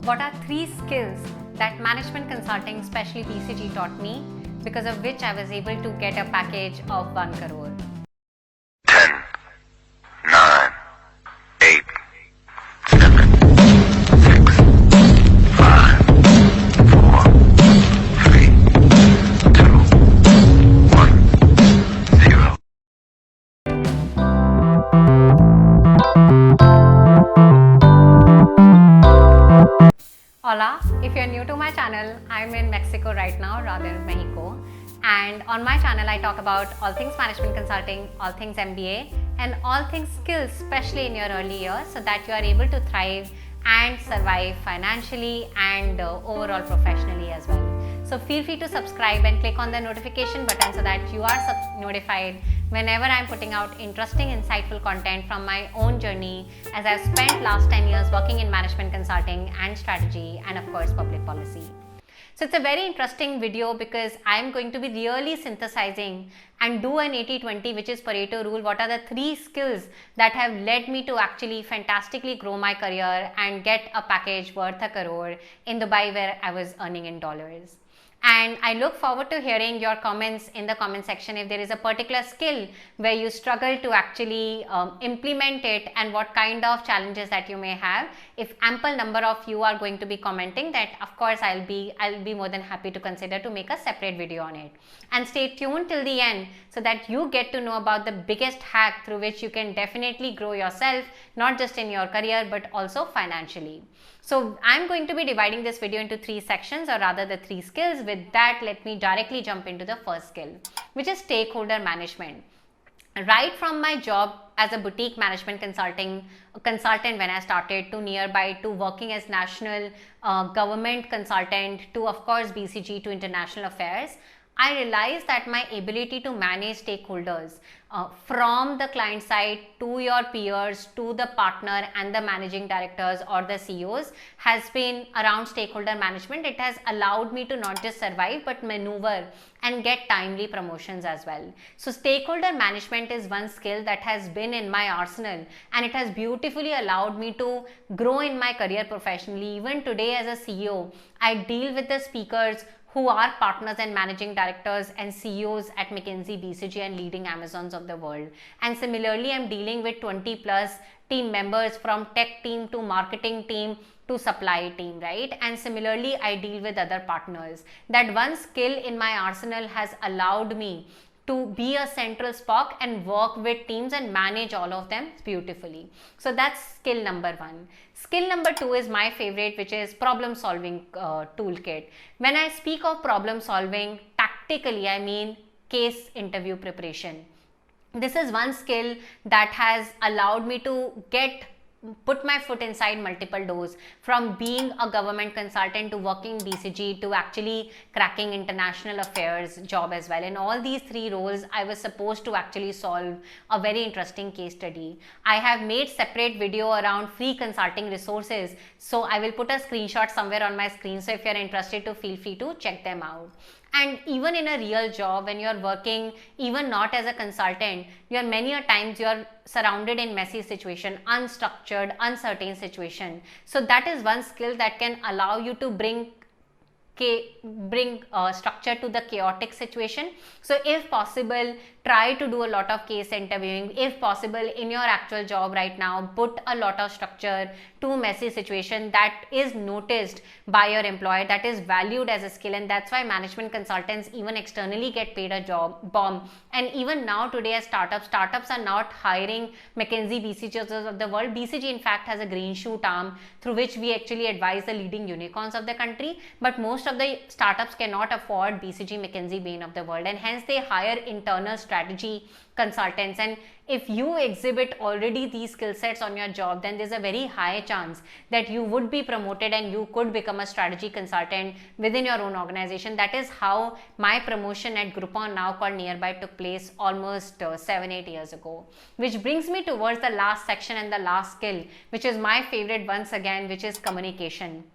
What are 3 skills that management consulting, especially BCG, taught me, because of which I was able to get a package of 1 crore? 10, 9, 8, 7, 6, 5, 4, 3, 2, 1, 0. Hola, if you're new to my channel, I'm in Mexico right now, rather Mexico. And on my channel, I talk about all things management consulting, all things MBA, and all things skills, especially in your early years, so that you are able to thrive and survive financially and overall professionally as well. So feel free to subscribe and click on the notification button so that you are notified whenever I'm putting out interesting, insightful content from my own journey, as I've spent last 10 years working in management consulting and strategy and of course public policy. So it's a very interesting video because I'm going to be really synthesizing and do an 80-20, which is Pareto rule. What are the 3 skills that have led me to actually fantastically grow my career and get a package worth 1 crore in Dubai, where I was earning in dollars. And I look forward to hearing your comments in the comment section if there is a particular skill where you struggle to actually implement it, and what kind of challenges that you may have. If ample number of you are going to be commenting, that of course I'll be more than happy to consider to make a separate video on it. And stay tuned till the end so that you get to know about the biggest hack through which you can definitely grow yourself, not just in your career but also financially. So I'm going to be dividing this video into 3 sections, or rather the 3 skills. With that, let me directly jump into the first skill, which is stakeholder management. Right from my job as a boutique management consultant when I started, to nearby, to working as national government consultant, to of course BCG, to international affairs, I realized that my ability to manage stakeholders from the client side to your peers to the partner and the managing directors or the CEOs has been around stakeholder management. It has allowed me to not just survive but maneuver and get timely promotions as well. So stakeholder management is one skill that has been in my arsenal, and it has beautifully allowed me to grow in my career professionally. Even today as a CEO, I deal with the speakers who are partners and managing directors and CEOs at Mckinsey, BCG and leading Amazons of the world. And similarly, I'm dealing with 20 plus team members, from tech team to marketing team to supply team, right? And similarly, I deal with other partners. That one skill in my arsenal has allowed me to be a central spoke and work with teams and manage all of them beautifully. So that's skill number 1. Skill number 2 is my favorite, which is problem solving toolkit. When I speak of problem solving, tactically I mean case interview preparation. This is one skill that has allowed me to put my foot inside multiple doors, from being a government consultant to working BCG to actually cracking international affairs job as well. In all these 3 roles, I was supposed to actually solve a very interesting case study. I have made separate video around free consulting resources, so I will put a screenshot somewhere on my screen. So if you're interested to, feel free to check them out. And even in a real job, when you're working, even not as a consultant, many a times you're surrounded in messy situation, unstructured, uncertain situation. So that is one skill that can allow you to bring structure to the chaotic situation. So if possible, try to do a lot of case interviewing. If possible, in your actual job right now, put a lot of structure to messy situation that is noticed by your employer, that is valued as a skill. And that's why management consultants even externally get paid a job bomb. And even now today, as startups are not hiring Mckinsey, BCG of the world. BCG in fact has a green shoot arm through which we actually advise the leading unicorns of the country, but most of the startups cannot afford BCG, Mckinsey, Bain of the world, and hence they hire internal strategy consultants. And if you exhibit already these skill sets on your job, then there's a very high chance that you would be promoted and you could become a strategy consultant within your own organization. That is how my promotion at Groupon, now called Nearby, took place almost 7-8 years ago. Which brings me towards the last section and the last skill, which is my favorite once again, which is communication.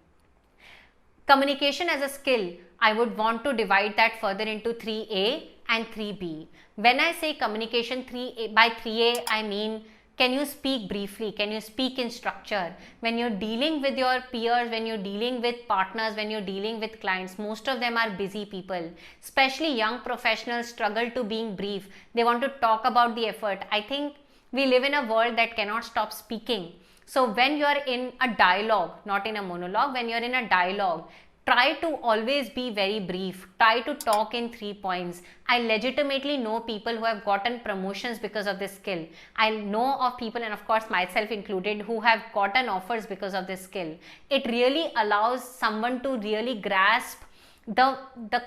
Communication as a skill, I would want to divide that further into 3A and 3B. When I say communication 3A, by 3A, I mean Can you speak briefly? Can you speak in structure? When you're dealing with your peers, when you're dealing with partners, when you're dealing with clients, most of them are busy people. Especially young professionals struggle to being brief. They want to talk about the effort. I think we live in a world that cannot stop speaking. So when you're in a dialogue, not in a monologue, when you're in a dialogue, try to always be very brief. Try to talk in 3 points. I legitimately know people who have gotten promotions because of this skill. I know of people, and of course myself included, who have gotten offers because of this skill. It really allows someone to really grasp the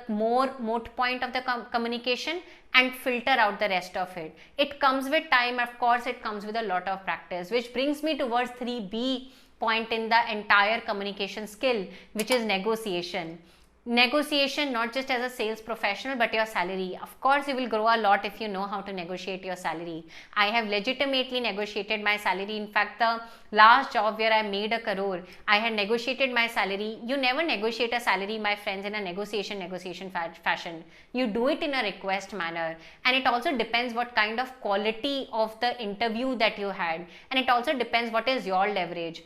more moot point of the communication and filter out the rest of it. It comes with time, of course. It comes with a lot of practice, which brings me towards 3B point in the entire communication skill, which is negotiation. Negotiation, not just as a sales professional, but your salary. Of course, you will grow a lot if you know how to negotiate your salary. I have legitimately negotiated my salary. In fact, the last job where I made a crore, I had negotiated my salary. You never negotiate a salary, my friends, in a negotiation fashion. You do it in a request manner. And it also depends what kind of quality of the interview that you had. And it also depends what is your leverage.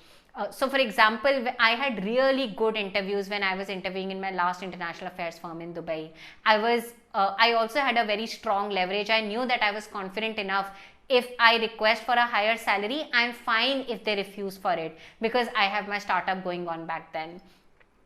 So for example, I had really good interviews when I was interviewing in my last international affairs firm in Dubai. I also had a very strong leverage. I knew that I was confident enough. If I request for a higher salary, I'm fine if they refuse for it, because I have my startup going on back then.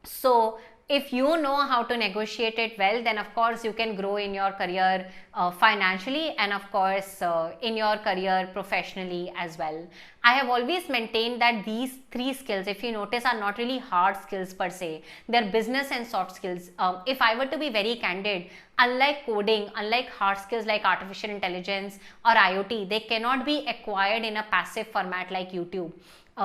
So if you know how to negotiate it well, then of course you can grow in your career financially, and of course in your career professionally as well. I have always maintained that these 3 skills, if you notice, are not really hard skills per se. They're business and soft skills. If I were to be very candid, unlike coding, unlike hard skills like artificial intelligence or IoT, they cannot be acquired in a passive format like YouTube.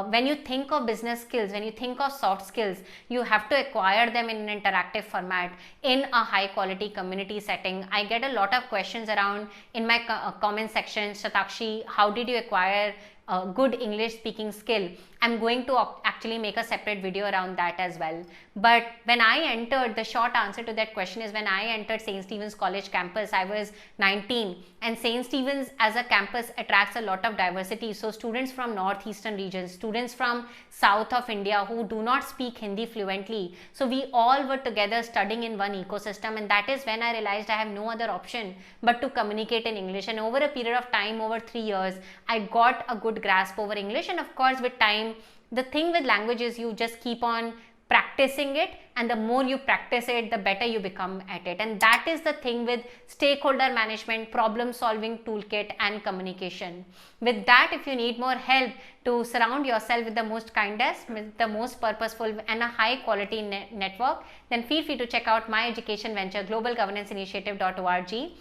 When you think of business skills, when you think of soft skills, you have to acquire them in an interactive format, in a high quality community setting. I get a lot of questions around in my comment section, Shatakshi, how did you acquire a good English speaking skill? I'm going to actually make a separate video around that as well. But when I entered, the short answer to that question is, when I entered St. Stephen's College campus, I was 19, and St. Stephen's as a campus attracts a lot of diversity. So students from northeastern regions, students from south of India who do not speak Hindi fluently. So we all were together studying in one ecosystem, and that is when I realized I have no other option but to communicate in English. And over a period of time, over 3 years, I got a good grasp over English. And of course, with time, the thing with language is you just keep on practicing it, and the more you practice it, the better you become at it. And that is the thing with stakeholder management, problem solving toolkit, and communication. With that, if you need more help to surround yourself with the most kindest, with the most purposeful and a high quality network, then feel free to check out my education venture, globalgovernanceInitiative.org,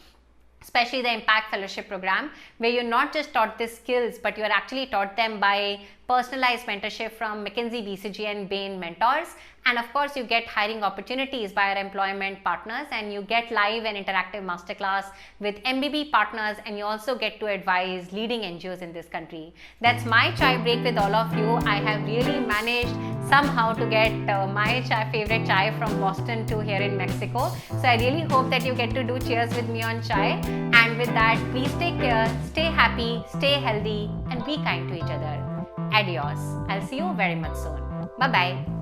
especially the Impact Fellowship program, where you're not just taught these skills, but you're actually taught them by personalized mentorship from Mckinsey, BCG, and Bain mentors. And of course, you get hiring opportunities by our employment partners, and you get live and interactive masterclass with MBB partners, and you also get to advise leading NGOs in this country. That's my chai break with all of you. I have really managed somehow to get my favorite chai from Boston to here in Mexico. So I really hope that you get to do cheers with me on chai. And with that, please take care, stay happy, stay healthy, and be kind to each other. Adios. I'll see you very much soon. Bye-bye.